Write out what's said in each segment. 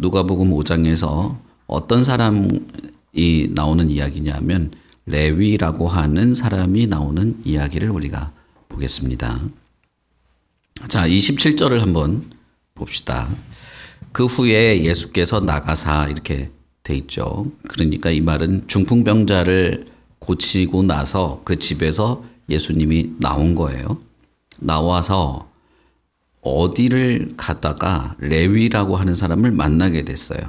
누가복음 5장에서 어떤 사람이 나오는 이야기냐면 레위라고 하는 사람이 나오는 이야기를 우리가 보겠습니다. 자, 27절을 한번 봅시다. 그 후에 예수께서 나가사 이렇게 돼 있죠. 그러니까 이 말은 중풍병자를 고치고 나서 그 집에서 예수님이 나온 거예요. 나와서 어디를 가다가 레위라고 하는 사람을 만나게 됐어요.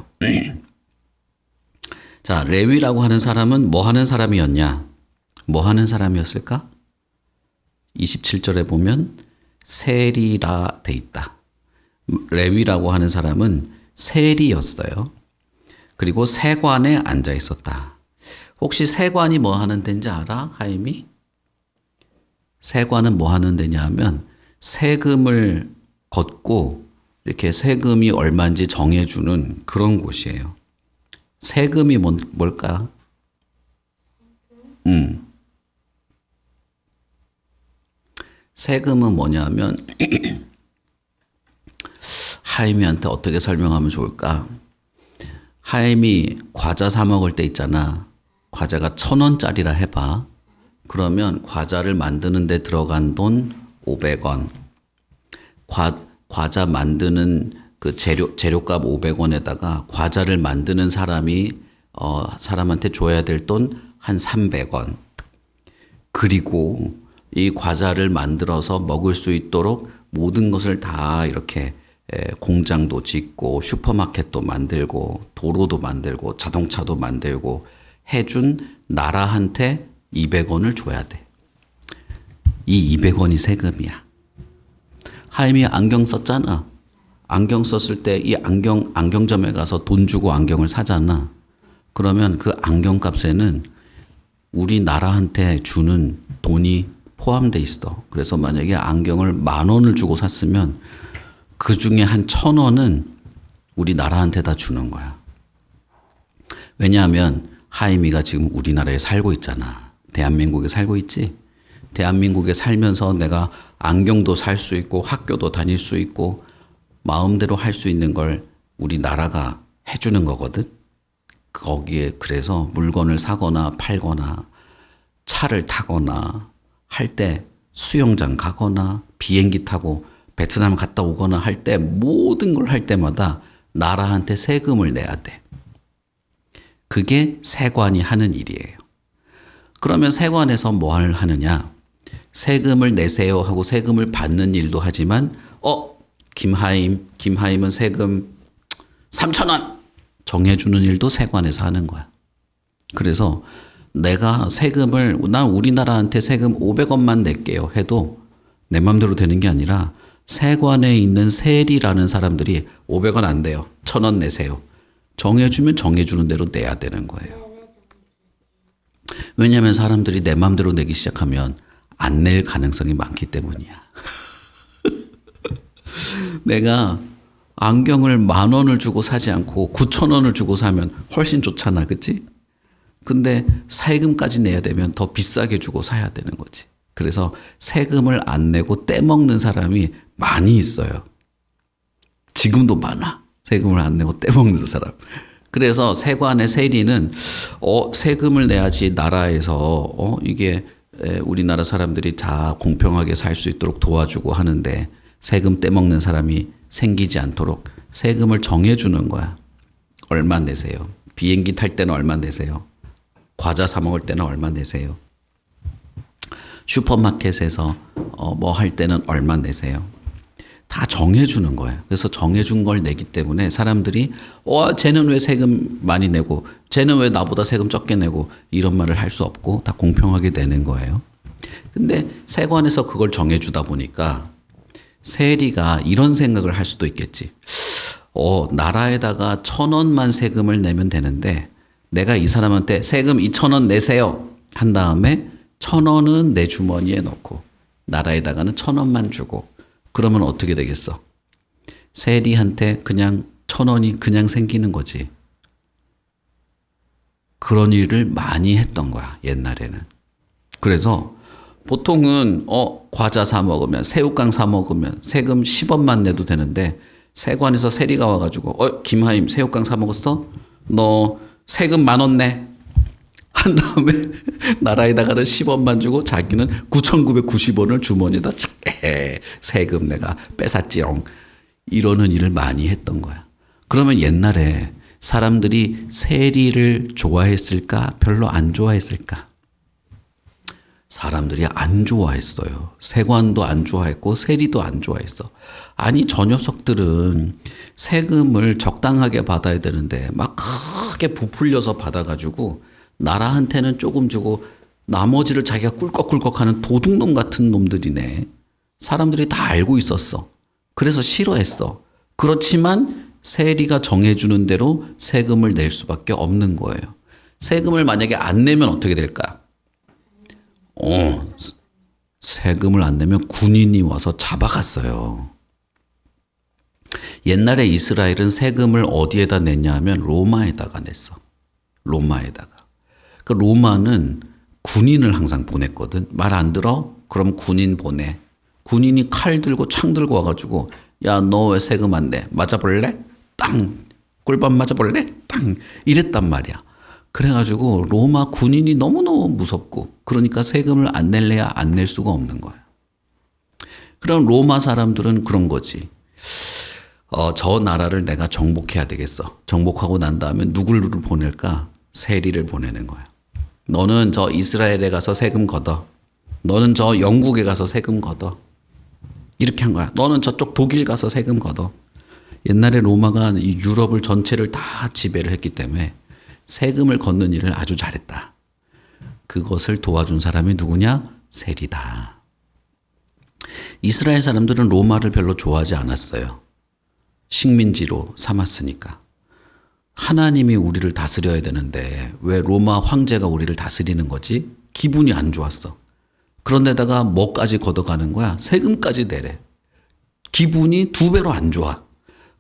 자, 레위라고 하는 사람은 뭐 하는 사람이었냐? 뭐 하는 사람이었을까? 27절에 보면 세리라 돼 있다. 레위라고 하는 사람은 세리였어요. 그리고 세관에 앉아 있었다. 혹시 세관이 뭐 하는 데인지 알아? 하임이? 세관은 뭐 하는 데냐 하면 세금을 걷고 이렇게 세금이 얼마인지 정해주는 그런 곳이에요. 세금이 뭘까? 세금은 뭐냐면 하임이한테 어떻게 설명하면 좋을까? 하임이 과자 사 먹을 때 있잖아. 과자가 1,000원짜리라 해봐. 그러면 과자를 만드는 데 들어간 돈 500원. 과자 만드는 그 재료값 500원에다가 과자를 만드는 사람한테 줘야 될 돈 한 300원. 그리고 이 과자를 만들어서 먹을 수 있도록 모든 것을 다 이렇게 공장도 짓고 슈퍼마켓도 만들고 도로도 만들고 자동차도 만들고 해준 나라한테 200원을 줘야 돼. 이 200원이 세금이야. 하임이 안경 썼잖아. 안경 썼을 때 이 안경점에 가서 돈 주고 안경을 사잖아. 그러면 그 안경값에는 우리나라한테 주는 돈이 포함돼 있어. 그래서 만약에 안경을 10,000원을 주고 샀으면 그 중에 한 1,000원은 우리나라한테 다 주는 거야. 왜냐하면 하임이가 지금 우리나라에 살고 있잖아. 대한민국에 살고 있지. 대한민국에 살면서 내가 안경도 살 수 있고 학교도 다닐 수 있고 마음대로 할 수 있는 걸 우리나라가 해주는 거거든. 거기에 그래서 물건을 사거나 팔거나 차를 타거나 할 때 수영장 가거나 비행기 타고 베트남 갔다 오거나 할 때 모든 걸 할 때마다 나라한테 세금을 내야 돼. 그게 세관이 하는 일이에요. 그러면 세관에서 뭘 하느냐? 세금을 내세요 하고 세금을 받는 일도 하지만 김하임은 세금 3,000원 정해주는 일도 세관에서 하는 거야. 그래서 내가 난 우리나라한테 세금 500원만 낼게요 해도 내 맘대로 되는 게 아니라 세관에 있는 세리라는 사람들이 500원 안 돼요. 1,000원 내세요. 정해주면 정해주는 대로 내야 되는 거예요. 왜냐하면 사람들이 내 맘대로 내기 시작하면 안 낼 가능성이 많기 때문이야. 내가 안경을 10,000원을 주고 사지 않고 9,000원을 주고 사면 훨씬 좋잖아. 그치? 근데 세금까지 내야 되면 더 비싸게 주고 사야 되는 거지. 그래서 세금을 안 내고 떼먹는 사람이 많이 있어요. 지금도 많아. 세금을 안 내고 떼먹는 사람. 그래서 세관의 세리는 세금을 내야지 나라에서 이게 우리나라 사람들이 다 공평하게 살 수 있도록 도와주고 하는데 세금 떼먹는 사람이 생기지 않도록 세금을 정해주는 거야. 얼마 내세요? 비행기 탈 때는 얼마 내세요? 과자 사 먹을 때는 얼마 내세요? 슈퍼마켓에서 뭐 할 때는 얼마 내세요? 다 정해주는 거예요. 그래서 정해준 걸 내기 때문에 사람들이 쟤는 왜 세금 많이 내고 쟤는 왜 나보다 세금 적게 내고 이런 말을 할 수 없고 다 공평하게 내는 거예요. 근데 세관에서 그걸 정해주다 보니까 세리가 이런 생각을 할 수도 있겠지. 나라에다가 1,000원만 세금을 내면 되는데 내가 이 사람한테 세금 2,000원 내세요 한 다음에 1,000원은 내 주머니에 넣고 나라에다가는 1,000원만 주고 그러면 어떻게 되겠어? 세리한테 그냥 1,000원이 그냥 생기는 거지. 그런 일을 많이 했던 거야, 옛날에는. 그래서 보통은 과자 사 먹으면 새우깡 사 먹으면 세금 10원만 내도 되는데 세관에서 세리가 와가지고 김하임 새우깡 사 먹었어? 너 세금 10,000원 내. 한 다음에 나라에다가는 10원만 주고 자기는 9,990원을 주머니에다 세금 내가 뺏었지롱. 이러는 일을 많이 했던 거야. 그러면 옛날에 사람들이 세리를 좋아했을까? 별로 안 좋아했을까? 사람들이 안 좋아했어요. 세관도 안 좋아했고 세리도 안 좋아했어. 아니 저 녀석들은 세금을 적당하게 받아야 되는데 막 크게 부풀려서 받아가지고 나라한테는 조금 주고 나머지를 자기가 꿀꺽꿀꺽하는 도둑놈 같은 놈들이네. 사람들이 다 알고 있었어. 그래서 싫어했어. 그렇지만 세리가 정해주는 대로 세금을 낼 수밖에 없는 거예요. 세금을 만약에 안 내면 어떻게 될까? 세금을 안 내면 군인이 와서 잡아갔어요. 옛날에 이스라엘은 세금을 어디에다 냈냐 하면 로마에다가 냈어. 로마에다가. 그 로마는 군인을 항상 보냈거든. 말 안 들어? 그럼 군인 보내. 군인이 칼 들고 창 들고 와가지고 야, 너 왜 세금 안 내? 맞아볼래? 땅. 꿀밤 맞아볼래? 땅. 이랬단 말이야. 그래가지고 로마 군인이 너무너무 무섭고 그러니까 세금을 안 낼래야 안 낼 수가 없는 거야. 그럼 로마 사람들은 그런 거지. 저 나라를 내가 정복해야 되겠어. 정복하고 난 다음에 누구를 보낼까? 세리를 보내는 거야. 너는 저 이스라엘에 가서 세금 걷어. 너는 저 영국에 가서 세금 걷어. 이렇게 한 거야. 너는 저쪽 독일 가서 세금 걷어. 옛날에 로마가 이 유럽을 전체를 다 지배를 했기 때문에 세금을 걷는 일을 아주 잘했다. 그것을 도와준 사람이 누구냐? 세리다. 이스라엘 사람들은 로마를 별로 좋아하지 않았어요. 식민지로 삼았으니까. 하나님이 우리를 다스려야 되는데 왜 로마 황제가 우리를 다스리는 거지? 기분이 안 좋았어. 그런데다가 뭐까지 걷어가는 거야? 세금까지 내래. 기분이 2배로 안 좋아.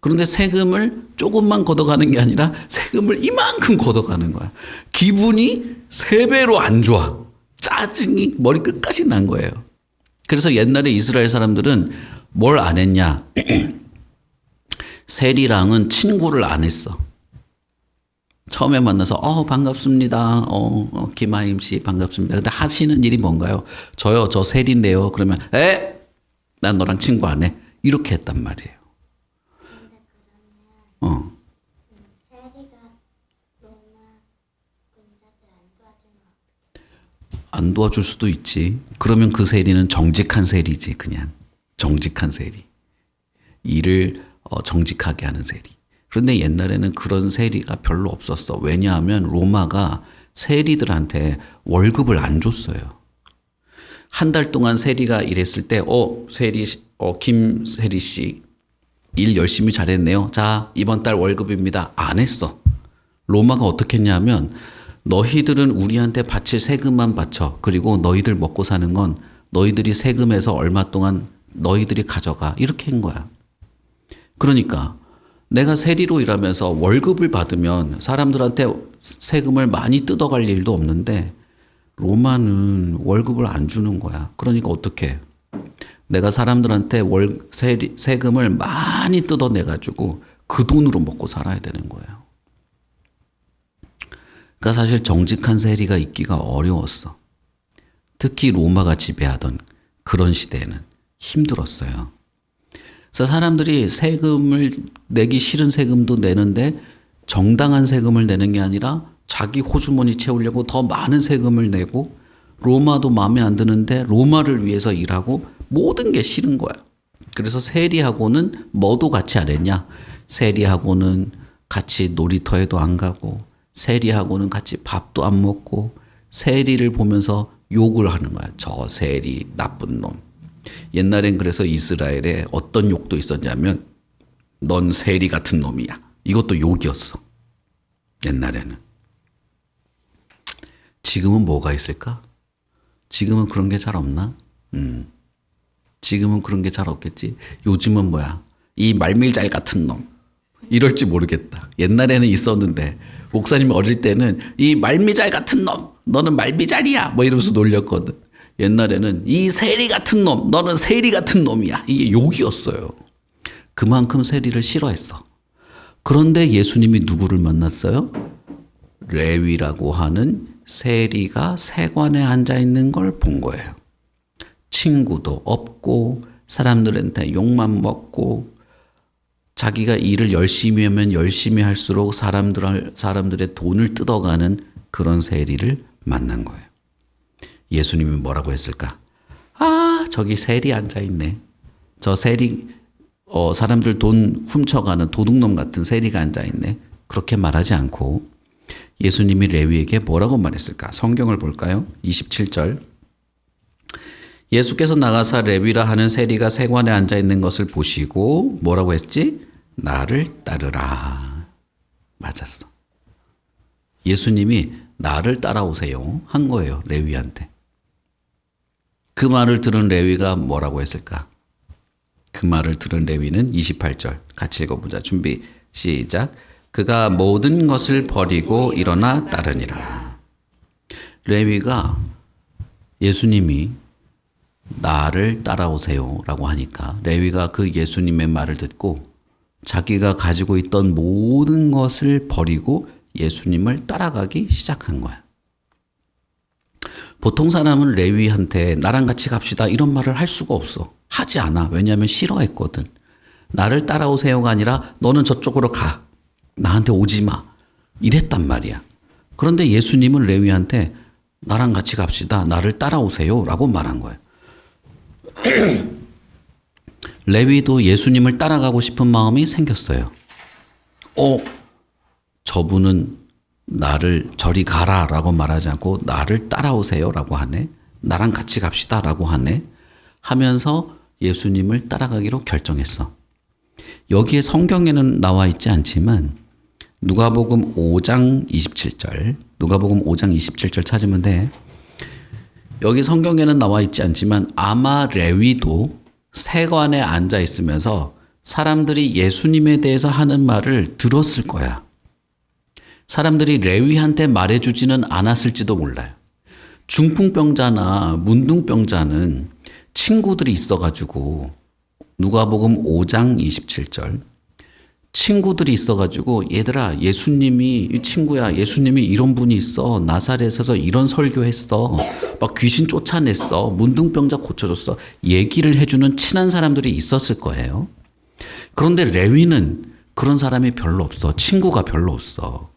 그런데 세금을 조금만 걷어가는 게 아니라 세금을 이만큼 걷어가는 거야. 기분이 3배로 안 좋아. 짜증이 머리 끝까지 난 거예요. 그래서 옛날에 이스라엘 사람들은 뭘 안 했냐? 세리랑은 친구를 안 했어. 처음에 만나서 반갑습니다. 김하임 씨 반갑습니다. 근데 하시는 일이 뭔가요? 저요, 저 세리인데요. 그러면 난 너랑 친구 안 해. 이렇게 했단 말이에요. 세리가 로마 군사들 안 도와주면 안 도와줄 수도 있지. 그러면 그 세리는 정직한 세리지, 그냥. 정직한 세리. 일을 정직하게 하는 세리. 그런데 옛날에는 그런 세리가 별로 없었어. 왜냐하면 로마가 세리들한테 월급을 안 줬어요. 한 달 동안 세리가 일했을 때, 김세리 씨, 일 열심히 잘했네요. 자, 이번 달 월급입니다. 안 했어. 로마가 어떻게 했냐면, 너희들은 우리한테 바칠 세금만 바쳐. 그리고 너희들 먹고 사는 건 너희들이 세금에서 얼마 동안 너희들이 가져가. 이렇게 한 거야. 그러니까 내가 세리로 일하면서 월급을 받으면 사람들한테 세금을 많이 뜯어갈 일도 없는데 로마는 월급을 안 주는 거야. 그러니까 어떻게? 내가 사람들한테 세금을 많이 뜯어내가지고 그 돈으로 먹고 살아야 되는 거예요. 그러니까 사실 정직한 세리가 있기가 어려웠어. 특히 로마가 지배하던 그런 시대에는 힘들었어요. 그래서 사람들이 세금을 내기 싫은 세금도 내는데 정당한 세금을 내는 게 아니라 자기 호주머니 채우려고 더 많은 세금을 내고 로마도 마음에 안 드는데 로마를 위해서 일하고 모든 게 싫은 거야. 그래서 세리하고는 뭐도 같이 안 했냐? 세리하고는 같이 놀이터에도 안 가고 세리하고는 같이 밥도 안 먹고 세리를 보면서 욕을 하는 거야. 저 세리 나쁜 놈. 옛날엔 그래서 이스라엘에 어떤 욕도 있었냐면 넌 세리 같은 놈이야. 이것도 욕이었어. 옛날에는. 지금은 뭐가 있을까? 지금은 그런 게 잘 없나? 지금은 그런 게 잘 없겠지. 요즘은 뭐야? 이 말밀잘 같은 놈. 이럴지 모르겠다. 옛날에는 있었는데 목사님이 어릴 때는 이 말미잘 같은 놈. 너는 말미잘이야. 뭐 이러면서 놀렸거든. 옛날에는 이 세리 같은 놈. 너는 세리 같은 놈이야. 이게 욕이었어요. 그만큼 세리를 싫어했어. 그런데 예수님이 누구를 만났어요? 레위라고 하는 세리가 세관에 앉아 있는 걸 본 거예요. 친구도 없고 사람들한테 욕만 먹고 자기가 일을 열심히 하면 열심히 할수록 사람들의 돈을 뜯어가는 그런 세리를 만난 거예요. 예수님이 뭐라고 했을까? 아, 저기 세리 앉아있네. 저 세리, 사람들 돈 훔쳐가는 도둑놈 같은 세리가 앉아있네. 그렇게 말하지 않고 예수님이 레위에게 뭐라고 말했을까? 성경을 볼까요? 27절. 예수께서 나가사 레위라 하는 세리가 세관에 앉아있는 것을 보시고 뭐라고 했지? 나를 따르라. 맞았어. 예수님이 나를 따라오세요 한 거예요. 레위한테. 그 말을 들은 레위가 뭐라고 했을까? 그 말을 들은 레위는 28절 같이 읽어보자. 준비 시작. 그가 모든 것을 버리고 일어나 따르니라. 레위가 예수님이 나를 따라오세요 라고 하니까 레위가 그 예수님의 말을 듣고 자기가 가지고 있던 모든 것을 버리고 예수님을 따라가기 시작한 거야. 보통 사람은 레위한테 나랑 같이 갑시다 이런 말을 할 수가 없어. 하지 않아. 왜냐하면 싫어했거든. 나를 따라오세요가 아니라 너는 저쪽으로 가. 나한테 오지 마. 이랬단 말이야. 그런데 예수님은 레위한테 나랑 같이 갑시다. 나를 따라오세요 라고 말한 거예요. 레위도 예수님을 따라가고 싶은 마음이 생겼어요. 저분은 나를 저리 가라 라고 말하지 않고 나를 따라오세요 라고 하네. 나랑 같이 갑시다 라고 하네. 하면서 예수님을 따라가기로 결정했어. 여기에 성경에는 나와 있지 않지만 누가복음 5장 27절 누가복음 5장 27절 찾으면 돼. 여기 성경에는 나와 있지 않지만 아마 레위도 세관에 앉아 있으면서 사람들이 예수님에 대해서 하는 말을 들었을 거야. 사람들이 레위한테 말해주지는 않았을지도 몰라요. 중풍병자나 문둥병자는 친구들이 있어가지고 누가복음 5장 27절 친구들이 있어가지고 얘들아 예수님이 이 친구야 예수님이 이런 분이 있어 나사렛에서 이런 설교했어 막 귀신 쫓아냈어 문둥병자 고쳐줬어 얘기를 해주는 친한 사람들이 있었을 거예요. 그런데 레위는 그런 사람이 별로 없어. 친구가 별로 없어.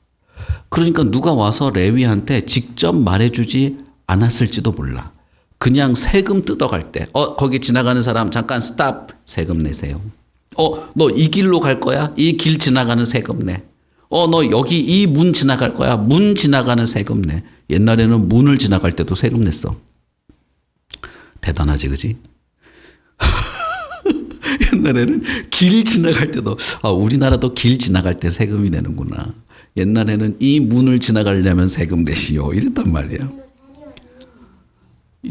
그러니까 누가 와서 레위한테 직접 말해주지 않았을지도 몰라. 그냥 세금 뜯어갈 때 거기 지나가는 사람 잠깐 스탑 세금 내세요. 너 이 길로 갈 거야? 이 길 지나가는 세금 내. 너 여기 이 문 지나갈 거야? 문 지나가는 세금 내. 옛날에는 문을 지나갈 때도 세금 냈어. 대단하지, 그지? 옛날에는 길 지나갈 때도, 우리나라도 길 지나갈 때 세금이 내는구나. 옛날에는 이 문을 지나가려면 세금 내시오. 이랬단 말이야.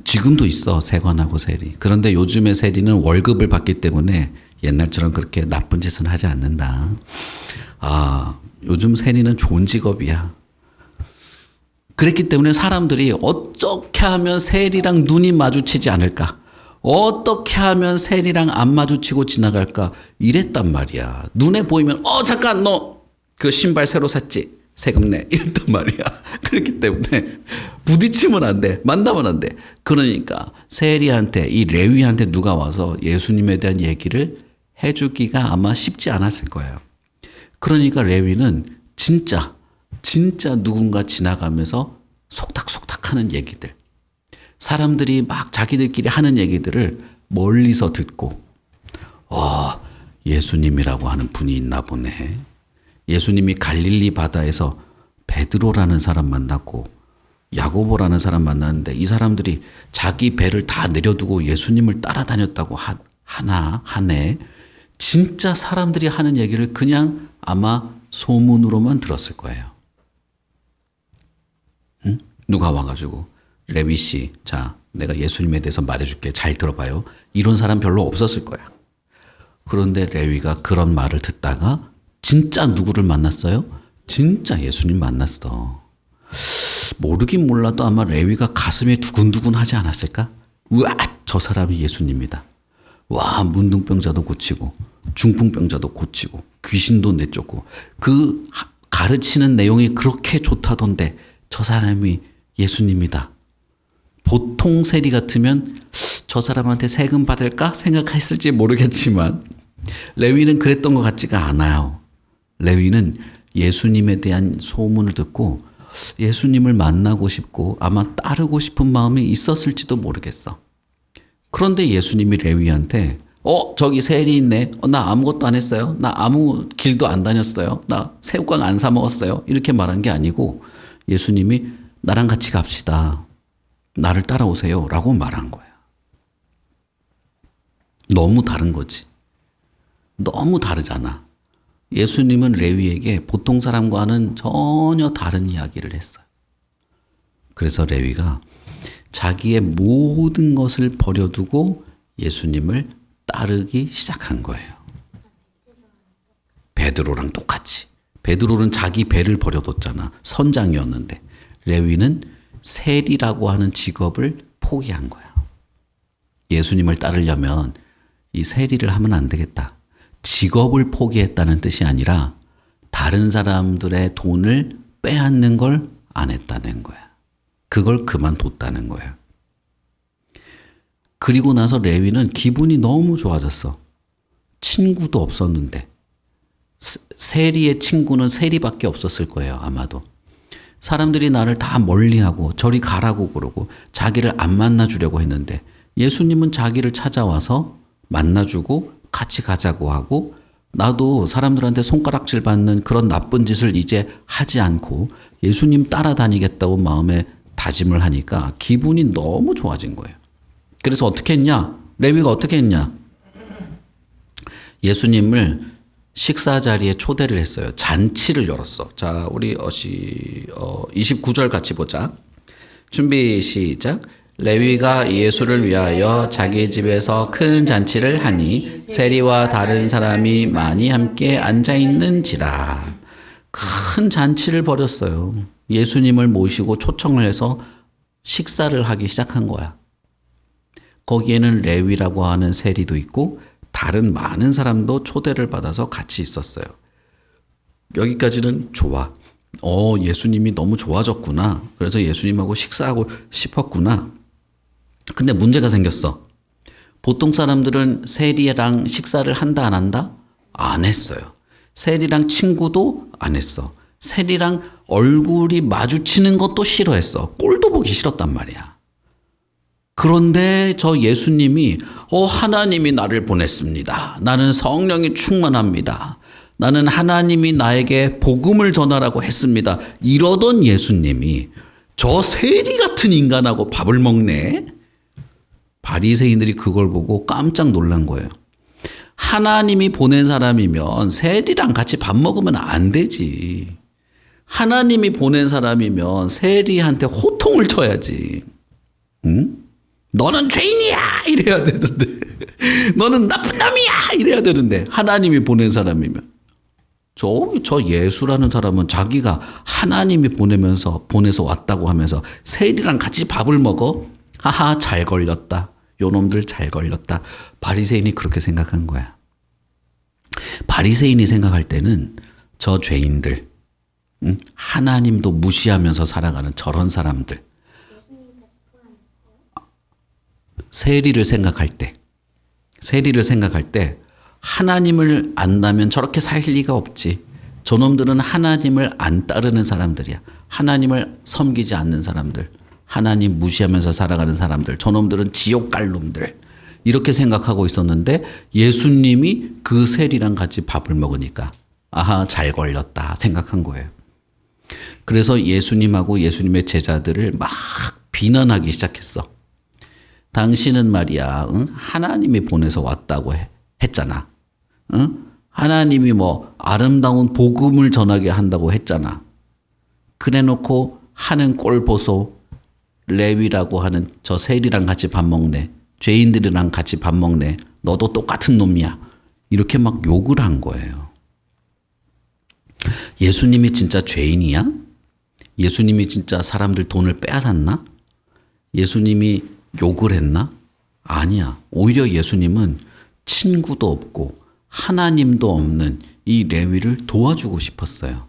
지금도 있어, 세관하고 세리. 그런데 요즘의 세리는 월급을 받기 때문에 옛날처럼 그렇게 나쁜 짓은 하지 않는다. 요즘 세리는 좋은 직업이야. 그랬기 때문에 사람들이 어떻게 하면 세리랑 눈이 마주치지 않을까? 어떻게 하면 세리랑 안 마주치고 지나갈까? 이랬단 말이야. 눈에 보이면 잠깐 너 그 신발 새로 샀지? 세금 내. 이랬단 말이야. 그렇기 때문에 부딪히면 안 돼. 만나면 안 돼. 그러니까 세리한테 이 레위한테 누가 와서 예수님에 대한 얘기를 해주기가 아마 쉽지 않았을 거예요. 그러니까 레위는 진짜 누군가 지나가면서 속닥속닥 하는 얘기들, 사람들이 막 자기들끼리 하는 얘기들을 멀리서 듣고 예수님이라고 하는 분이 있나 보네. 예수님이 갈릴리 바다에서 베드로라는 사람 만났고 야고보라는 사람 만났는데 이 사람들이 자기 배를 다 내려두고 예수님을 따라다녔다고 하네. 진짜 사람들이 하는 얘기를 그냥 아마 소문으로만 들었을 거예요. 응? 누가 와가지고 레위 씨, 자, 내가 예수님에 대해서 말해줄게. 잘 들어봐요. 이런 사람 별로 없었을 거야. 그런데 레위가 그런 말을 듣다가 진짜 누구를 만났어요? 진짜 예수님 만났어. 모르긴 몰라도 아마 레위가 가슴이 두근두근 하지 않았을까? 우와, 저 사람이 예수님이다. 와, 문둥병자도 고치고 중풍병자도 고치고 귀신도 내쫓고 그 가르치는 내용이 그렇게 좋다던데 저 사람이 예수님이다. 보통 세리 같으면 저 사람한테 세금 받을까 생각했을지 모르겠지만 레위는 그랬던 것 같지가 않아요. 레위는 예수님에 대한 소문을 듣고 예수님을 만나고 싶고 아마 따르고 싶은 마음이 있었을지도 모르겠어. 그런데 예수님이 레위한테 저기 세리 있네. 나 아무것도 안 했어요. 나 아무 길도 안 다녔어요. 나 새우깡 안 사 먹었어요. 이렇게 말한 게 아니고 예수님이 나랑 같이 갑시다. 나를 따라오세요. 라고 말한 거야. 너무 다른 거지. 너무 다르잖아. 예수님은 레위에게 보통 사람과는 전혀 다른 이야기를 했어요. 그래서 레위가 자기의 모든 것을 버려두고 예수님을 따르기 시작한 거예요. 베드로랑 똑같이. 베드로는 자기 배를 버려뒀잖아. 선장이었는데. 레위는 세리라고 하는 직업을 포기한 거야. 예수님을 따르려면 이 세리를 하면 안 되겠다. 직업을 포기했다는 뜻이 아니라 다른 사람들의 돈을 빼앗는 걸 안 했다는 거야. 그걸 그만뒀다는 거야. 그리고 나서 레위는 기분이 너무 좋아졌어. 친구도 없었는데. 세리의 친구는 세리밖에 없었을 거예요, 아마도. 사람들이 나를 다 멀리하고 저리 가라고 그러고 자기를 안 만나주려고 했는데 예수님은 자기를 찾아와서 만나주고 같이 가자고 하고 나도 사람들한테 손가락질 받는 그런 나쁜 짓을 이제 하지 않고 예수님 따라다니겠다고 마음에 다짐을 하니까 기분이 너무 좋아진 거예요. 그래서 어떻게 했냐? 레위가 어떻게 했냐? 예수님을 식사 자리에 초대를 했어요. 잔치를 열었어. 자, 우리 29절 같이 보자. 준비 시작. 레위가 예수를 위하여 자기 집에서 큰 잔치를 하니 세리와 다른 사람이 많이 함께 앉아 있는지라. 큰 잔치를 벌였어요. 예수님을 모시고 초청을 해서 식사를 하기 시작한 거야. 거기에는 레위라고 하는 세리도 있고 다른 많은 사람도 초대를 받아서 같이 있었어요. 여기까지는 좋아. 예수님이 너무 좋아졌구나. 그래서 예수님하고 식사하고 싶었구나. 근데 문제가 생겼어. 보통 사람들은 세리랑 식사를 한다 안 한다? 안 했어요. 세리랑 친구도 안 했어. 세리랑 얼굴이 마주치는 것도 싫어했어. 꼴도 보기 싫었단 말이야. 그런데 저 예수님이 하나님이 나를 보냈습니다. 나는 성령이 충만합니다. 나는 하나님이 나에게 복음을 전하라고 했습니다. 이러던 예수님이 저 세리 같은 인간하고 밥을 먹네. 바리새인들이 그걸 보고 깜짝 놀란 거예요. 하나님이 보낸 사람이면 세리랑 같이 밥 먹으면 안 되지. 하나님이 보낸 사람이면 세리한테 호통을 쳐야지. 응? 너는 죄인이야! 이래야 되는데. 너는 나쁜 놈이야! 이래야 되는데. 하나님이 보낸 사람이면. 저 예수라는 사람은 자기가 하나님이 보내서 왔다고 하면서 세리랑 같이 밥을 먹어? 하하, 잘 걸렸다. 요놈들 잘 걸렸다. 바리새인이 그렇게 생각한 거야. 바리새인이 생각할 때는 저 죄인들, 하나님도 무시하면서 살아가는 저런 사람들, 세리를 생각할 때 하나님을 안다면 저렇게 살 리가 없지. 저놈들은 하나님을 안 따르는 사람들이야. 하나님을 섬기지 않는 사람들, 하나님 무시하면서 살아가는 사람들, 저놈들은 지옥 갈 놈들, 이렇게 생각하고 있었는데 예수님이 그 세리랑 같이 밥을 먹으니까 아하, 잘 걸렸다 생각한 거예요. 그래서 예수님하고 예수님의 제자들을 막 비난하기 시작했어. 당신은 말이야, 하나님이 보내서 왔다고 했잖아. 하나님이 아름다운 복음을 전하게 한다고 했잖아. 그래놓고 하는 꼴 보소. 레위라고 하는 저 세리랑 같이 밥 먹네. 죄인들이랑 같이 밥 먹네. 너도 똑같은 놈이야. 이렇게 막 욕을 한 거예요. 예수님이 진짜 죄인이야? 예수님이 진짜 사람들 돈을 빼앗았나? 예수님이 욕을 했나? 아니야. 오히려 예수님은 친구도 없고 하나님도 없는 이 레위를 도와주고 싶었어요.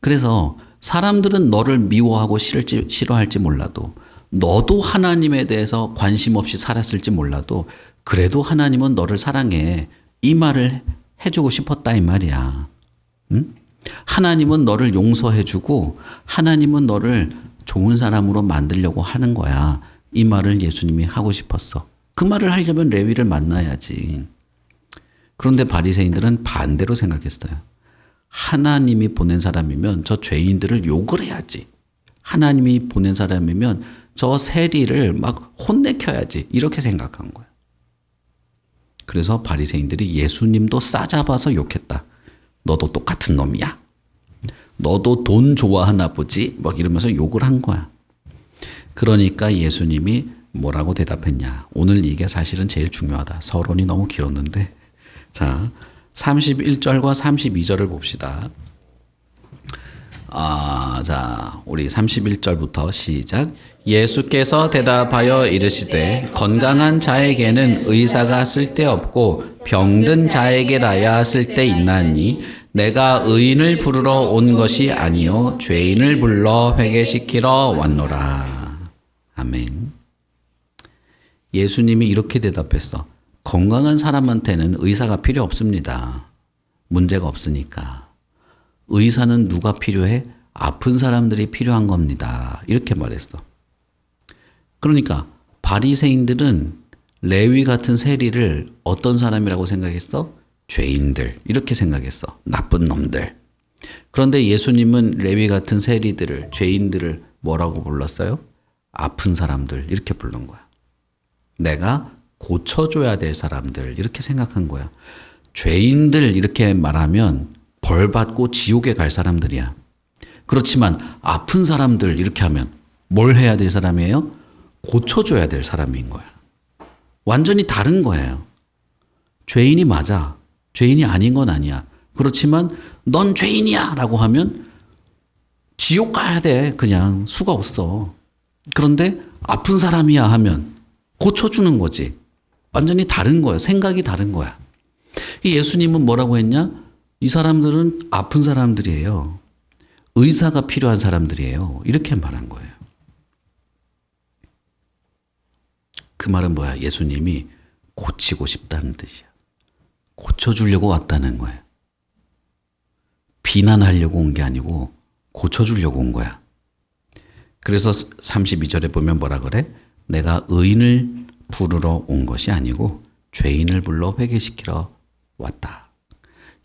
그래서 사람들은 너를 미워하고 싫어할지 몰라도 너도 하나님에 대해서 관심 없이 살았을지 몰라도 그래도 하나님은 너를 사랑해. 이 말을 해주고 싶었다 이 말이야. 응? 하나님은 너를 용서해주고 하나님은 너를 좋은 사람으로 만들려고 하는 거야. 이 말을 예수님이 하고 싶었어. 그 말을 하려면 레위를 만나야지. 그런데 바리새인들은 반대로 생각했어요. 하나님이 보낸 사람이면 저 죄인들을 욕을 해야지. 하나님이 보낸 사람이면 저 세리를 막 혼내켜야지. 이렇게 생각한 거예요. 그래서 바리새인들이 예수님도 싸잡아서 욕했다. 너도 똑같은 놈이야. 너도 돈 좋아하나 보지? 막 이러면서 욕을 한 거야. 그러니까 예수님이 뭐라고 대답했냐. 오늘 이게 사실은 제일 중요하다. 서론이 너무 길었는데. 자, 31절과 32절을 봅시다. 자, 우리 31절부터 시작. 예수께서 대답하여 이르시되 건강한 자에게는 의사가 쓸데없고 병든 자에게라야 쓸데있나니 내가 의인을 부르러 온 것이 아니요 죄인을 불러 회개시키러 왔노라. 아멘. 예수님이 이렇게 대답했어. 건강한 사람한테는 의사가 필요 없습니다. 문제가 없으니까. 의사는 누가 필요해? 아픈 사람들이 필요한 겁니다. 이렇게 말했어. 그러니까 바리새인들은 레위 같은 세리를 어떤 사람이라고 생각했어? 죄인들. 이렇게 생각했어. 나쁜 놈들. 그런데 예수님은 레위 같은 세리들을, 죄인들을 뭐라고 불렀어요? 아픈 사람들. 이렇게 부른 거야. 내가 고쳐줘야 될 사람들. 이렇게 생각한 거야. 죄인들 이렇게 말하면 벌 받고 지옥에 갈 사람들이야. 그렇지만 아픈 사람들 이렇게 하면 뭘 해야 될 사람이에요? 고쳐줘야 될 사람인 거야. 완전히 다른 거예요. 죄인이 맞아. 죄인이 아닌 건 아니야. 그렇지만 넌 죄인이야 라고 하면 지옥 가야 돼. 그냥 수가 없어. 그런데 아픈 사람이야 하면 고쳐주는 거지. 완전히 다른 거야. 생각이 다른 거야. 예수님은 뭐라고 했냐? 이 사람들은 아픈 사람들이에요. 의사가 필요한 사람들이에요. 이렇게 말한 거예요. 그 말은 뭐야? 예수님이 고치고 싶다는 뜻이야. 고쳐주려고 왔다는 거예요. 비난하려고 온 게 아니고 고쳐주려고 온 거야. 그래서 32절에 보면 뭐라 그래? 내가 의인을 부르러 온 것이 아니고 죄인을 불러 회개시키러 왔다.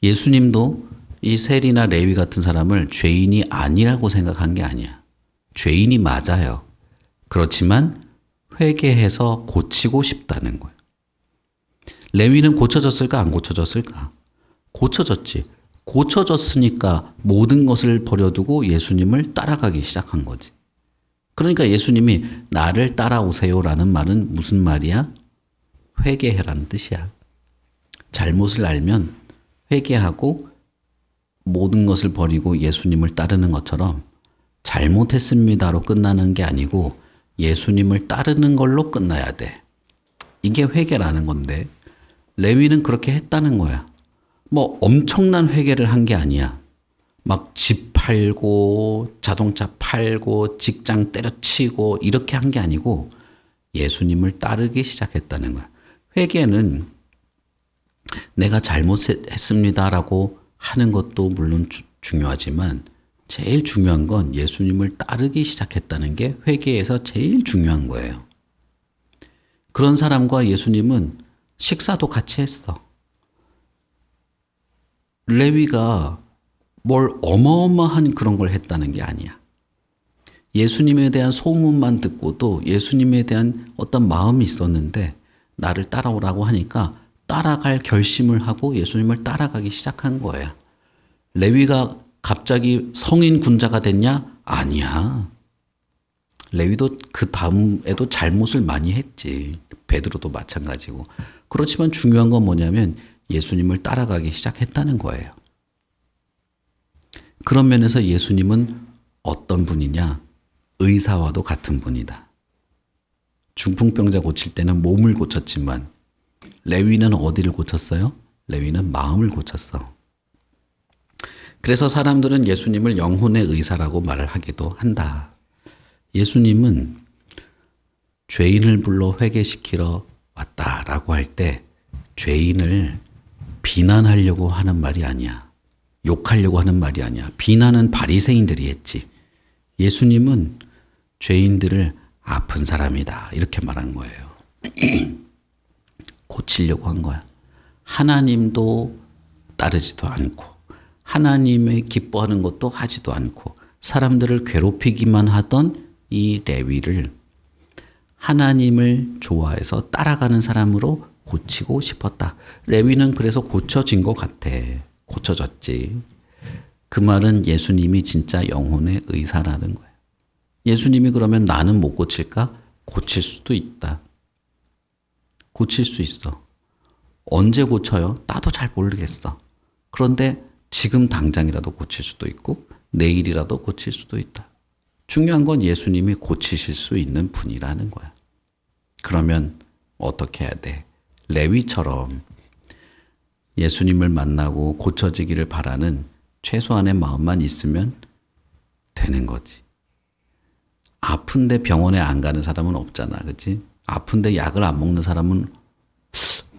예수님도 이 세리나 레위 같은 사람을 죄인이 아니라고 생각한 게 아니야. 죄인이 맞아요. 그렇지만 회개해서 고치고 싶다는 거예요. 레위는 고쳐졌을까 안 고쳐졌을까? 고쳐졌지. 고쳐졌으니까 모든 것을 버려두고 예수님을 따라가기 시작한 거지. 그러니까 예수님이 나를 따라오세요라는 말은 무슨 말이야? 회개해라는 뜻이야. 잘못을 알면 회개하고 모든 것을 버리고 예수님을 따르는 것처럼 잘못했습니다로 끝나는 게 아니고 예수님을 따르는 걸로 끝나야 돼. 이게 회개라는 건데 레위는 그렇게 했다는 거야. 뭐 엄청난 회개를 한 게 아니야. 막 집 팔고 자동차 팔고 직장 때려치고 이렇게 한 게 아니고 예수님을 따르기 시작했다는 거야. 회개는 내가 잘못했습니다라고 하는 것도 물론 중요하지만 제일 중요한 건 예수님을 따르기 시작했다는 게 회개에서 제일 중요한 거예요. 그런 사람과 예수님은 식사도 같이 했어. 레위가 뭘 어마어마한 그런 걸 했다는 게 아니야. 예수님에 대한 소문만 듣고도 예수님에 대한 어떤 마음이 있었는데 나를 따라오라고 하니까 따라갈 결심을 하고 예수님을 따라가기 시작한 거예요. 레위가 갑자기 성인 군자가 됐냐? 아니야. 레위도 그 다음에도 잘못을 많이 했지. 베드로도 마찬가지고. 그렇지만 중요한 건 뭐냐면 예수님을 따라가기 시작했다는 거예요. 그런 면에서 예수님은 어떤 분이냐? 의사와도 같은 분이다. 중풍병자 고칠 때는 몸을 고쳤지만 레위는 어디를 고쳤어요? 레위는 마음을 고쳤어. 그래서 사람들은 예수님을 영혼의 의사라고 말을 하기도 한다. 예수님은 죄인을 불러 회개시키러 왔다라고 할 때 죄인을 비난하려고 하는 말이 아니야. 욕하려고 하는 말이 아니야. 비난은 바리새인들이 했지. 예수님은 죄인들을 아픈 사람이다 이렇게 말한 거예요. 고치려고 한 거야. 하나님도 따르지도 않고 하나님의 기뻐하는 것도 하지도 않고 사람들을 괴롭히기만 하던 이 레위를 하나님을 좋아해서 따라가는 사람으로 고치고 싶었다. 레위는 그래서 고쳐진 것 같아. 고쳐졌지. 그 말은 예수님이 진짜 영혼의 의사라는 거예요. 예수님이 그러면 나는 못 고칠까? 고칠 수도 있다. 고칠 수 있어. 언제 고쳐요? 나도 잘 모르겠어. 그런데 지금 당장이라도 고칠 수도 있고 내일이라도 고칠 수도 있다. 중요한 건 예수님이 고치실 수 있는 분이라는 거야. 그러면 어떻게 해야 돼? 레위처럼 예수님을 만나고 고쳐지기를 바라는 최소한의 마음만 있으면 되는 거지. 아픈데 병원에 안 가는 사람은 없잖아. 그치? 아픈데 약을 안 먹는 사람은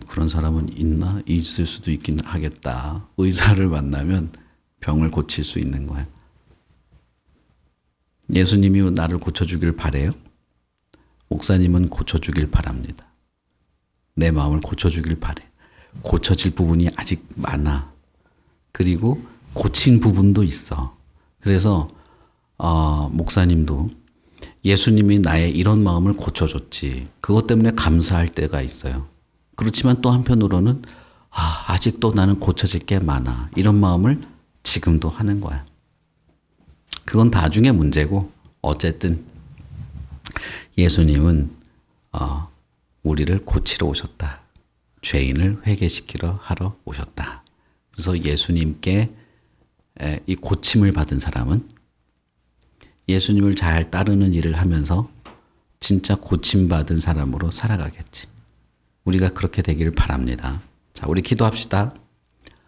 그런 사람은 있나? 있을 수도 있긴 하겠다. 의사를 만나면 병을 고칠 수 있는 거야. 예수님이 나를 고쳐주길 바래요? 목사님은 고쳐주길 바랍니다. 내 마음을 고쳐주길 바래. 고쳐질 부분이 아직 많아. 그리고 고친 부분도 있어. 그래서 목사님도 예수님이 나의 이런 마음을 고쳐줬지. 그것 때문에 감사할 때가 있어요. 그렇지만 또 한편으로는 아직도 나는 고쳐질 게 많아. 이런 마음을 지금도 하는 거야. 그건 나중에 문제고 어쨌든 예수님은 우리를 고치러 오셨다. 죄인을 회개시키러 하러 오셨다. 그래서 예수님께 이 고침을 받은 사람은 예수님을 잘 따르는 일을 하면서 진짜 고침받은 사람으로 살아가겠지. 우리가 그렇게 되기를 바랍니다. 자, 우리 기도합시다.